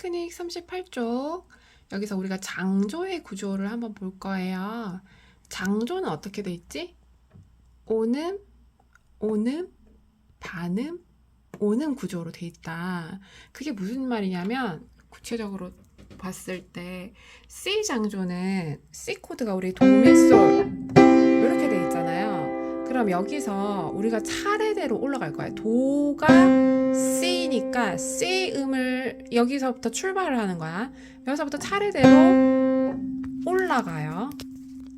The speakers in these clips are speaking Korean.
테크닉 38쪽. 여기서 우리가 장조의 구조를 한번 볼 거예요. 장조는 어떻게 돼 있지? 오음, 오음, 반음, 오음 구조로 돼 있다. 그게 무슨 말이냐면 구체적으로 봤을 때 C 장조는 C 코드가 우리 도미솔 이렇게 돼 있잖아요. 그럼 여기서 우리가 차례대로 올라갈 거예요. 도가 C니까 C 음을 여기서부터 출발을 하는 거야. 여기서부터 차례대로 올라가요.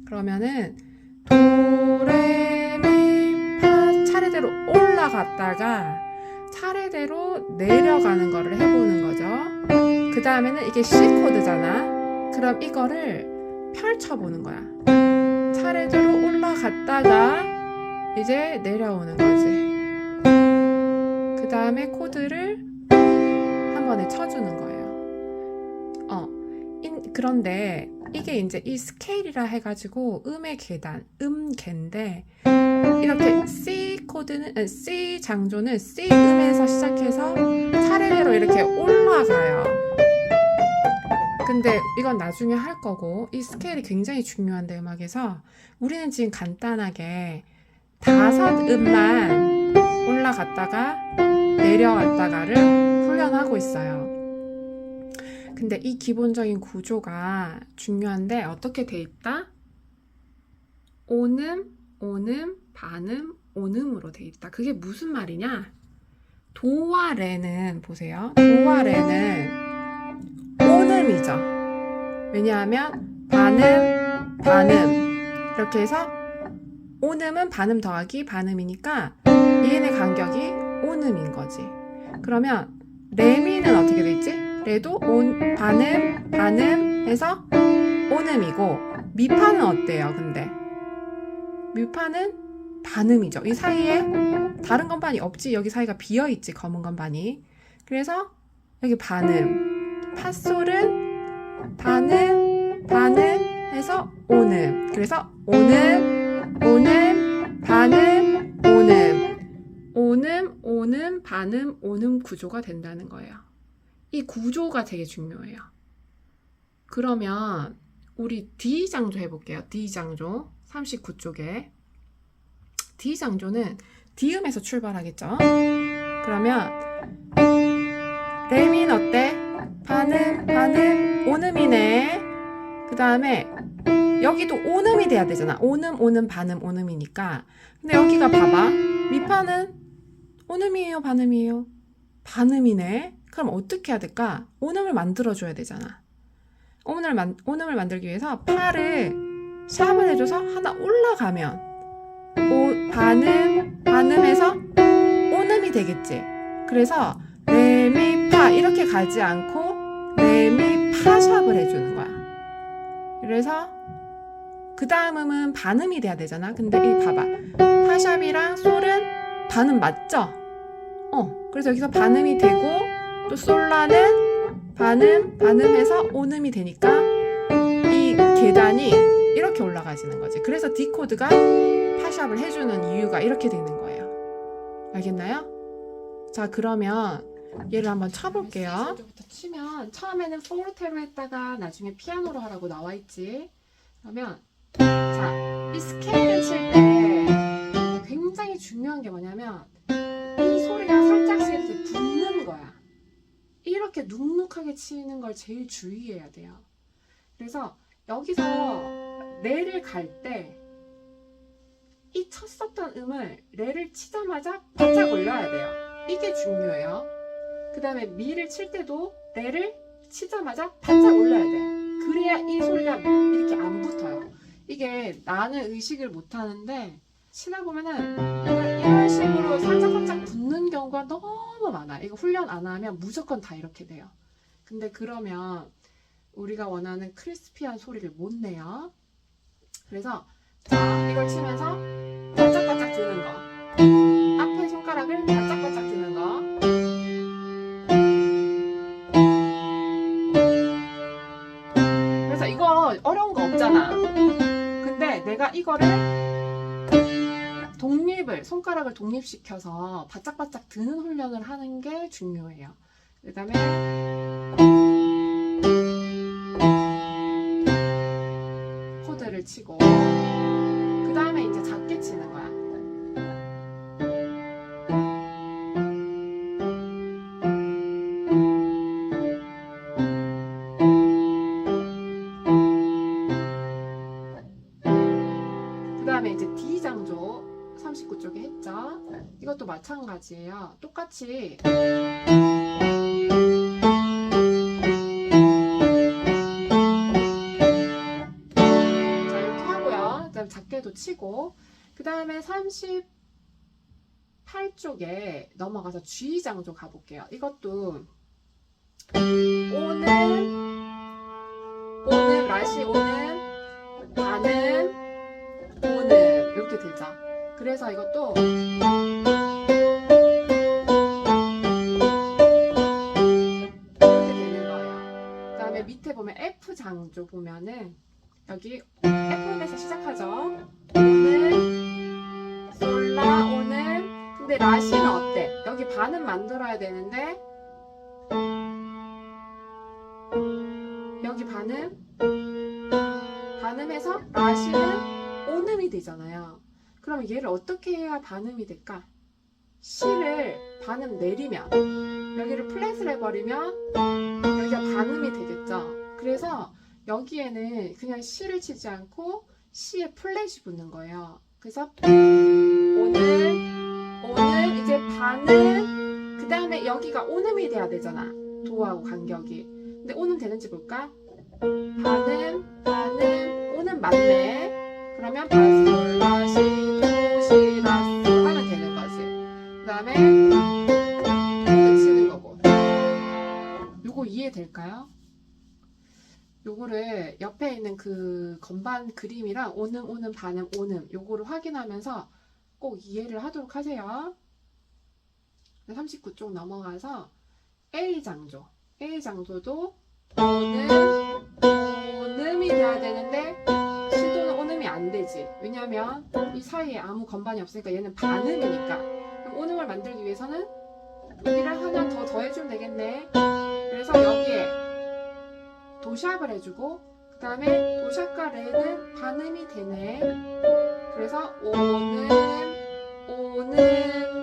그러면은 도, 레, 미, 파 차례대로 올라갔다가 차례대로 내려가는 거를 해보는 거죠. 그 다음에는 이게 C 코드잖아. 그럼 이거를 펼쳐보는 거야. 차례대로 올라갔다가 이제 내려오는 거지. 그 다음에 코드를 한 번에 쳐주는 거예요. 그런데 이게 이제 이 스케일이라 해가지고 음의 계단, 음계인데 이렇게 C 코드는 C 장조는 C 음에서 시작해서 차례대로 이렇게 올라가요. 근데 이건 나중에 할 거고 이 스케일이 굉장히 중요한데 음악에서 우리는 지금 간단하게 5음만 올라갔다가 내려왔다가를 훈련하고 있어요. 근데 이 기본적인 구조가 중요한데 어떻게 돼 있다? 오음, 오음, 반음, 오음으로 돼 있다. 그게 무슨 말이냐? 도와 레는 보세요. 도와 레는 오음이죠. 왜냐하면 반음, 반음 이렇게 해서 오음은 반음 더하기 반음이니까 얘네 간격이 오음인 거지. 그러면 레미는 어떻게 돼 있지? 레도 반음, 반음 해서 오음이고 미파는 어때요? 근데 미파는 반음이죠. 이 사이에 다른 건반이 없지. 여기 사이가 비어있지. 검은 건반이. 그래서 여기 반음. 팥솔은 반음, 반음 해서 오음. 그래서 오음, 오음, 반음, 오음. 오음, 오음, 반음, 오음 구조가 된다는 거예요. 이 구조가 되게 중요해요. 그러면 우리 D 장조 해볼게요. D 장조 39쪽에 D 장조는 D음에서 출발하겠죠. 그러면 레미는 어때? 반음, 반음, 오음이네. 그 다음에 여기도 오음이 돼야 되잖아. 오음, 오음, 반음, 오음이니까. 근데 여기가 봐봐. 미파는 오음이에요, 반음이에요? 반음이네. 그럼 어떻게 해야 될까? 오음을 만들어줘야 되잖아. 오음을 만들기 위해서 파를 샵을 해줘서 하나 올라가면 반음해서 오음이 되겠지. 그래서 레미파 이렇게 가지 않고 레미파 샵을 해주는 거야. 그래서 그 다음 음은 반음이 돼야 되잖아. 근데 이 봐봐. 파샵이랑 솔은 반음 맞죠? 그래서 여기서 반음이 되고 또 솔라는 반음해서 오음이 되니까 이 계단이 이렇게 올라가지는 거지. 그래서 D 코드가 파샵을 해주는 이유가 이렇게 되는 거예요. 알겠나요? 자, 그러면 얘를 한번 쳐볼게요. 부터 치면 처음에는 포르테로 했다가 나중에 피아노로 하라고 나와 있지. 그러면 자, 이 스케일을 칠 때 굉장히 중요한 게 뭐냐면 이 소리가 살짝씩 이렇게 붙는 거야. 이렇게 눅눅하게 치는 걸 제일 주의해야 돼요. 그래서 여기서 레를 갈 때 이 쳤었던 음을 레를 치자마자 바짝 올려야 돼요. 이게 중요해요. 그 다음에 미를 칠 때도 레를 치자마자 바짝 올려야 돼. 그래야 이 소리가 이렇게 안 붙어요. 이게 나는 의식을 못하는데 치다 보면은 이런 식으로 살짝살짝 붙는 경우가 너무 많아. 이거 훈련 안 하면 무조건 다 이렇게 돼요. 근데 그러면 우리가 원하는 크리스피한 소리를 못 내요. 그래서 자, 이걸 치면서 바짝바짝 드는 거, 앞에 손가락을 바짝바짝 드는 거, 그래서 이거 어려운 거 없잖아. 근데 내가 이거를 손가락을 독립시켜서 바짝바짝 드는 훈련을 하는 게 중요해요. 그 다음에 코드를 치고 그 다음에 이제 작게 치는 거야. 그 다음에 이제 D 장조 39쪽에 했죠. 이것도 마찬가지예요. 똑같이 작게도 치고 그 다음에 38쪽에 넘어가서 G 장조 가볼게요. 이것도 오는 라시 오는 반음 오는 이렇게 되죠. 그래서 이것도 이렇게 되는 거예요. 그 다음에 밑에 보면 F 장조 보면은 여기 F음에서 시작하죠. 오는 솔라 오는 근데 라시는 어때? 여기 반음 만들어야 되는데 여기 반음해서 라시는 오음이 되잖아요. 그럼 얘를 어떻게 해야 반음이 될까? C를 반음 내리면 여기를 플랫을 해버리면 여기가 반음이 되겠죠. 그래서 여기에는 그냥 C를 치지 않고 C에 플랫이 붙는 거예요. 그래서 오늘 이제 반음 그 다음에 여기가 오음이 돼야 되잖아. 도하고 간격이. 근데 오음 되는지 볼까? 반음 오음 맞네. 그러면 바솔 라시 도시 라솔 하면 되는 거지. 그 다음에 오음 치는 거고. 요거 이해될까요? 요거를 옆에 있는 그 건반 그림이랑 오음 반음 오음 요거를 확인하면서 꼭 이해를 하도록 하세요. 39쪽 넘어가서 A 장조도 오음이 돼야 되는데 시도는 오음이 안 되지. 왜냐면 이 사이에 아무 건반이 없으니까 얘는 반음이니까. 그럼 오음을 만들기 위해서는 여기를 하나 더 더해주면 되겠네. 그래서 여기에 도샵을 해주고 그 다음에 도샵과 레는 반음이 되네. 그래서 오음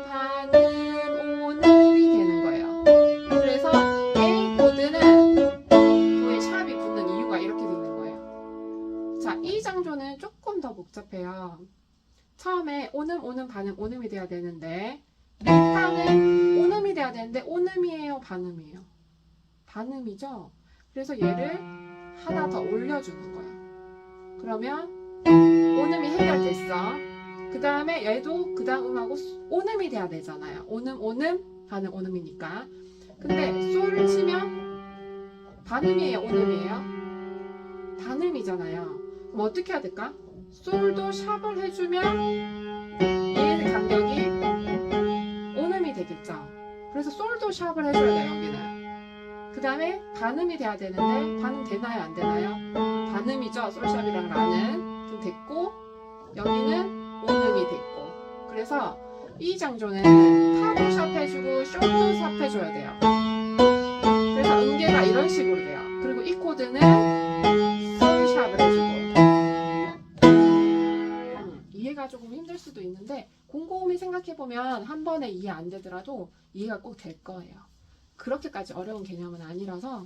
반음 오음이 되는 거예요. 그래서 A 코드는 도에 샵이 붙는 이유가 이렇게 되는 거예요. 자, 이 장조는 조금 더 복잡해요. 처음에 오음 반음 오음이 돼야 되는데 미파는 오음이 돼야 되는데 오음이에요 반음이에요? 반음이죠. 그래서 얘를 하나 더 올려주는 거야. 그러면 오음이 해결됐어. 그 다음에 얘도 그 다음 음하고 오음이 돼야 되잖아요. 오음 반음 오음이니까. 근데 솔을 치면 반음이에요 오음이에요? 반음이잖아요. 그럼 어떻게 해야 될까? 솔도 샵을 해주면 얘의 간격이 오음이 되겠죠. 그래서 솔도 샵을 해줘야 돼요 여기는. 그 다음에 반음이 돼야 되는데 반음 되나요 안 되나요? 반음이죠. 솔샵이랑 라는. 그럼 됐고 여기는 오음이 됐고. 그래서 이 장조는 파도 샵 해주고 쇼도 샵 해줘야 돼요. 그래서 음계가 이런 식으로 돼요. 그리고 이 코드는 솔 샵을 해주고. 이해가 조금 힘들 수도 있는데 곰곰이 생각해보면 한 번에 이해 안 되더라도 이해가 꼭 될 거예요. 그렇게까지 어려운 개념은 아니라서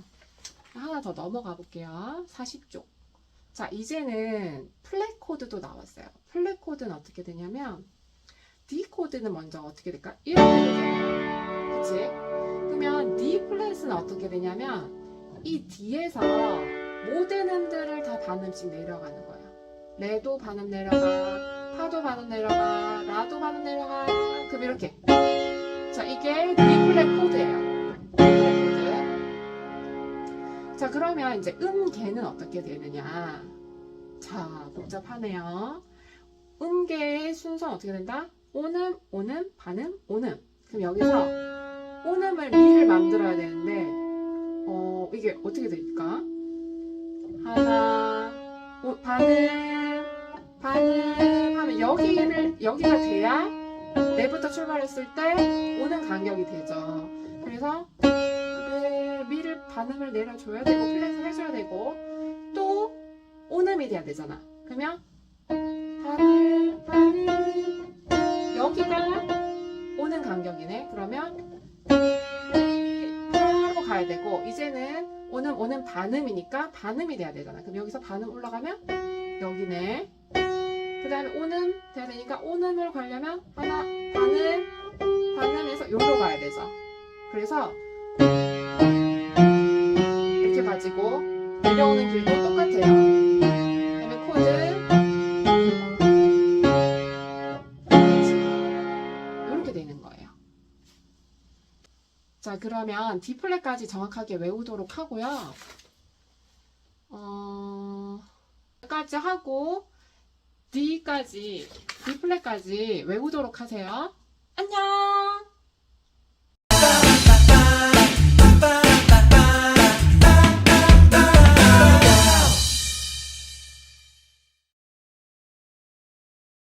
하나 더 넘어가 볼게요. 40쪽. 자, 이제는 플랫 코드도 나왔어요. 플랫 코드는 어떻게 되냐면 D 코드는 먼저 어떻게 될까? 이렇게 되잖아요. 그치? 그러면 D 플랫은 어떻게 되냐면 이 D에서 모든 음들을 다 반음씩 내려가는 거예요. 레도 반음 내려가, 파도 반음 내려가, 라도 반음 내려가. 그럼 이렇게. 자, 이게 D 플랫 코드예요. 자, 그러면 이제 음계는 어떻게 되느냐? 자, 복잡하네요. 음계의 순서는 어떻게 된다? 오음, 반음, 오음. 그럼 여기서 오음을 미를 만들어야 되는데, 이게 어떻게 될까? 하나, 반음 하면 여기가 돼야 레부터 출발했을 때 오는 간격이 되죠. 그래서 미를 반음을 내려줘야 되고 플랫을 해줘야 되고 또 오음이 돼야 되잖아. 그러면 하늘 여기가 오는 간격이네. 그러면 바로 가야 되고 이제는 오는 반음이니까 반음이 돼야 되잖아. 그럼 여기서 반음 올라가면 여기네. 그 다음에 오는 돼야 되니까 오는을 가려면 하나 반음에서 여기로 가야 되죠. 그래서 이렇게 가지고 내려오는 길도 똑같아요. 그다음에 코드 이렇게 되는 거예요. 자, 그러면 D 플랫까지 정확하게 외우도록 하고요. 까지 하고 D 플랫까지 외우도록 하세요. 안녕!